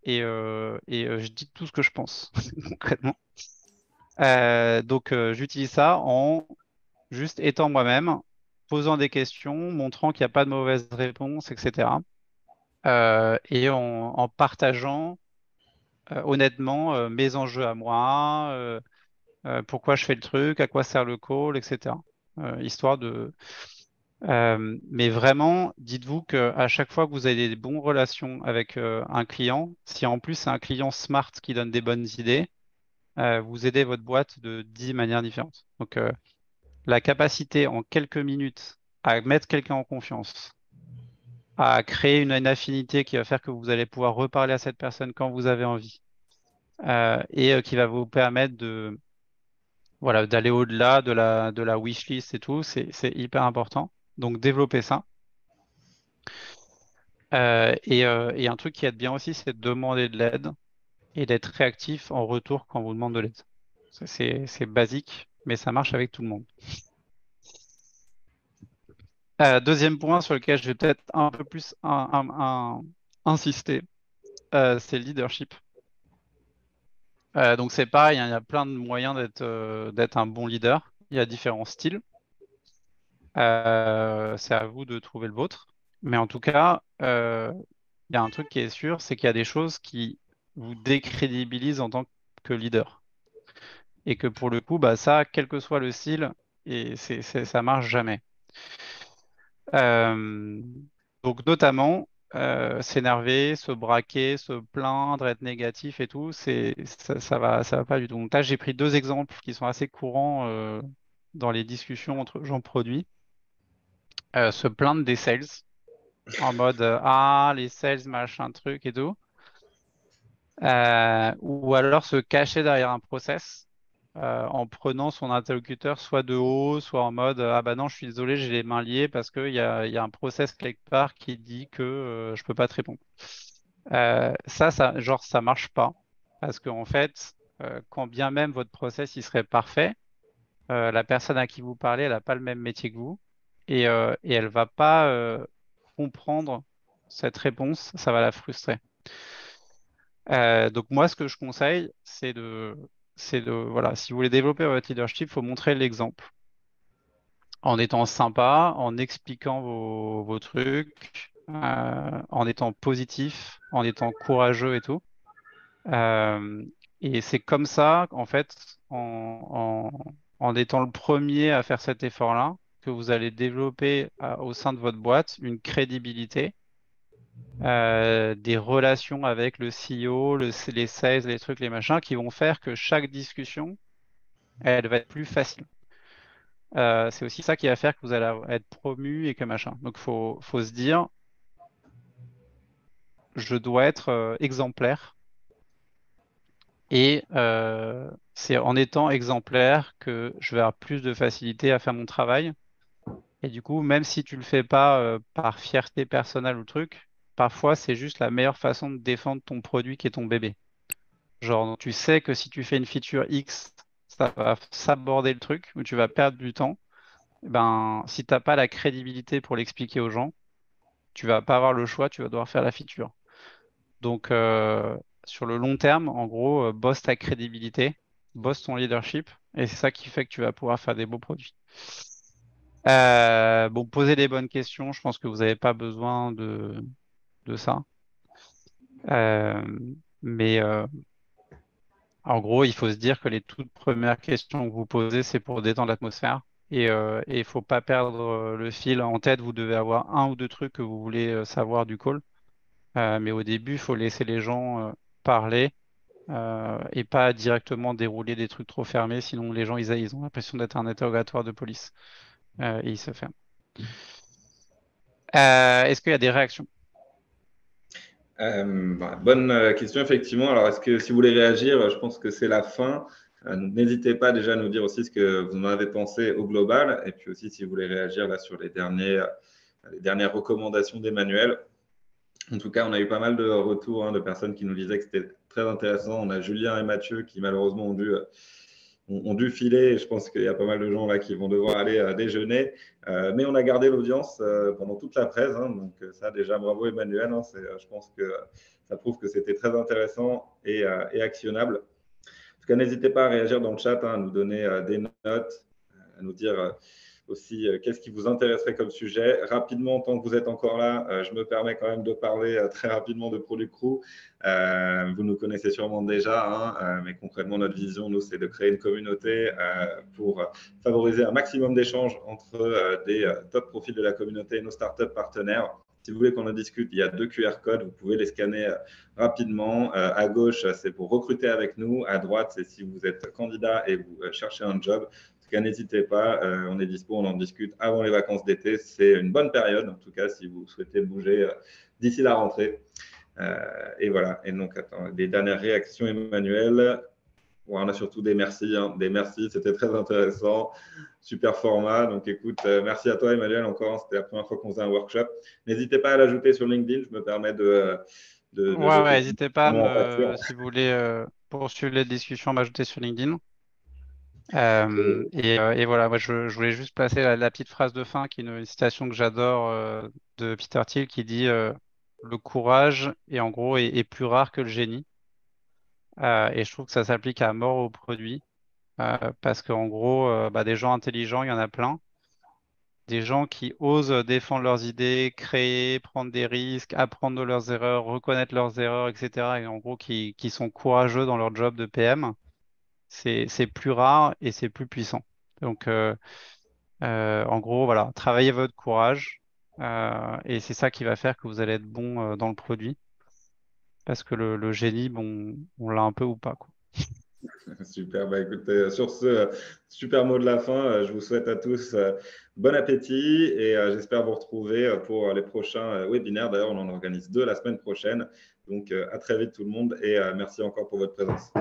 je dis tout ce que je pense, concrètement. J'utilise ça en juste étant moi-même, posant des questions, montrant qu'il n'y a pas de mauvaise réponse, etc. En partageant honnêtement mes enjeux à moi, pourquoi je fais le truc, à quoi sert le call, etc. Histoire de. Mais vraiment, dites-vous qu'à chaque fois que vous avez des bonnes relations avec un client, si en plus c'est un client smart qui donne des bonnes idées, vous aidez votre boîte de 10 manières différentes. Donc, la capacité en quelques minutes à mettre quelqu'un en confiance, à créer une affinité qui va faire que vous allez pouvoir reparler à cette personne quand vous avez envie, qui va vous permettre de, voilà, d'aller au-delà de la wishlist et tout, c'est hyper important. Donc, développer ça. Et un truc qui aide bien aussi, c'est de demander de l'aide et d'être réactif en retour quand on vous demande de l'aide. Ça, c'est basique, mais ça marche avec tout le monde. Deuxième point sur lequel je vais peut-être un peu plus insister, c'est le leadership. Donc c'est pareil, hein, il y a plein de moyens d'être un bon leader. Il y a différents styles. C'est à vous de trouver le vôtre. Mais en tout cas, il y a un truc qui est sûr, c'est qu'il y a des choses qui vous décrédibilisent en tant que leader. Et que pour le coup, bah, ça, quel que soit le style, ça marche jamais. Euh, donc notamment, s'énerver, se braquer, se plaindre, être négatif et tout, ça va pas du tout. Donc là, j'ai pris deux exemples qui sont assez courants dans les discussions entre gens produits. Se plaindre des sales en mode ah les sales machin truc et tout. Ou alors se cacher derrière un process en prenant son interlocuteur soit de haut, soit en mode ah bah non, je suis désolé, j'ai les mains liées parce qu'il y a un process quelque part qui dit que je peux pas te répondre. Genre, ça marche pas parce qu'en fait, quand bien même votre process il serait parfait, la personne à qui vous parlez, elle n'a pas le même métier que vous et elle va pas comprendre cette réponse, ça va la frustrer. Donc moi, ce que je conseille, voilà, si vous voulez développer votre leadership, il faut montrer l'exemple en étant sympa, en expliquant vos trucs, en étant positif, en étant courageux et tout. Euh, et c'est comme ça, en fait, en étant le premier à faire cet effort-là, que vous allez développer au sein de votre boîte une crédibilité, des relations avec le CEO, les sales, les trucs, les machins, qui vont faire que chaque discussion, elle va être plus facile. C'est aussi ça qui va faire que vous allez être promu et que machin. Donc, faut se dire, je dois être exemplaire Et c'est en étant exemplaire que je vais avoir plus de facilité à faire mon travail. Et du coup, même si tu le fais pas par fierté personnelle ou truc, parfois c'est juste la meilleure façon de défendre ton produit qui est ton bébé. Genre, tu sais que si tu fais une feature X, ça va s'aborder le truc, ou tu vas perdre du temps. Ben, si t'as pas la crédibilité pour l'expliquer aux gens, tu vas pas avoir le choix, tu vas devoir faire la feature. Donc, sur le long terme, en gros, bosse ta crédibilité, bosse ton leadership, et c'est ça qui fait que tu vas pouvoir faire des beaux produits. Bon, poser les bonnes questions, je pense que vous n'avez pas besoin de ça. Euh, mais en gros, il faut se dire que les toutes premières questions que vous posez, c'est pour détendre l'atmosphère. Et il faut pas perdre le fil en tête. Vous devez avoir un ou deux trucs que vous voulez savoir du call. Mais au début, il faut laisser les gens parler et pas directement dérouler des trucs trop fermés. Sinon, les gens, ils ont l'impression d'être un interrogatoire de police et ils se ferment. Est-ce qu'il y a des réactions? Bonne question, effectivement. Alors, est-ce que si vous voulez réagir, je pense que c'est la fin. N'hésitez pas déjà à nous dire aussi ce que vous en avez pensé au global. Et puis aussi, si vous voulez réagir là, sur les dernières recommandations d'Emmanuel. En tout cas, on a eu pas mal de retours de personnes qui nous disaient que c'était très intéressant. On a Julien et Mathieu qui, malheureusement, ont dû filer. Et je pense qu'il y a pas mal de gens là qui vont devoir aller déjeuner. Mais on a gardé l'audience pendant toute la presse. Donc, ça, déjà, bravo Emmanuel. Je pense que ça prouve que c'était très intéressant et actionnable. En tout cas, n'hésitez pas à réagir dans le chat, à nous donner des notes, à nous dire aussi qu'est-ce qui vous intéresserait comme sujet. Rapidement, tant que vous êtes encore là, je me permets quand même de parler très rapidement de Product Crew. Vous nous connaissez sûrement déjà, mais concrètement, notre vision, nous, c'est de créer une communauté pour favoriser un maximum d'échanges entre des top profils de la communauté et nos startups partenaires. Si vous voulez qu'on en discute, il y a 2 QR codes, vous pouvez les scanner rapidement. À gauche, c'est pour recruter avec nous. À droite, c'est si vous êtes candidat et vous cherchez un job. En tout cas, n'hésitez pas, on est dispo, on en discute avant les vacances d'été. C'est une bonne période, en tout cas, si vous souhaitez bouger d'ici la rentrée. Et voilà. Et donc, attends, des dernières réactions, Emmanuel. Ouais, on a surtout des merci, des merci. C'était très intéressant, super format. Donc, écoute, merci à toi, Emmanuel. Encore, c'était la première fois qu'on faisait un workshop. N'hésitez pas à l'ajouter sur LinkedIn. Je me permets de Ouais, jeter n'hésitez pas, en pâture. si vous voulez poursuivre les discussions, m'ajouter sur LinkedIn. Et Et voilà, moi je voulais juste placer la petite phrase de fin, qui est une citation que j'adore de Peter Thiel, qui dit le courage est en gros est plus rare que le génie. Et je trouve que ça s'applique à mort au produit parce qu'en gros, des gens intelligents, il y en a plein. Des gens qui osent défendre leurs idées, créer, prendre des risques, apprendre de leurs erreurs, reconnaître leurs erreurs, etc. Et en gros, qui sont courageux dans leur job de PM, c'est plus rare et c'est plus puissant. Donc, en gros, voilà, travaillez votre courage et c'est ça qui va faire que vous allez être bon dans le produit parce que le génie, bon, on l'a un peu ou pas, quoi. super, bah écoutez, sur ce super mot de la fin, je vous souhaite à tous bon appétit et j'espère vous retrouver pour les prochains webinaires. D'ailleurs, on en organise 2 la semaine prochaine. Donc, à très vite tout le monde et merci encore pour votre présence.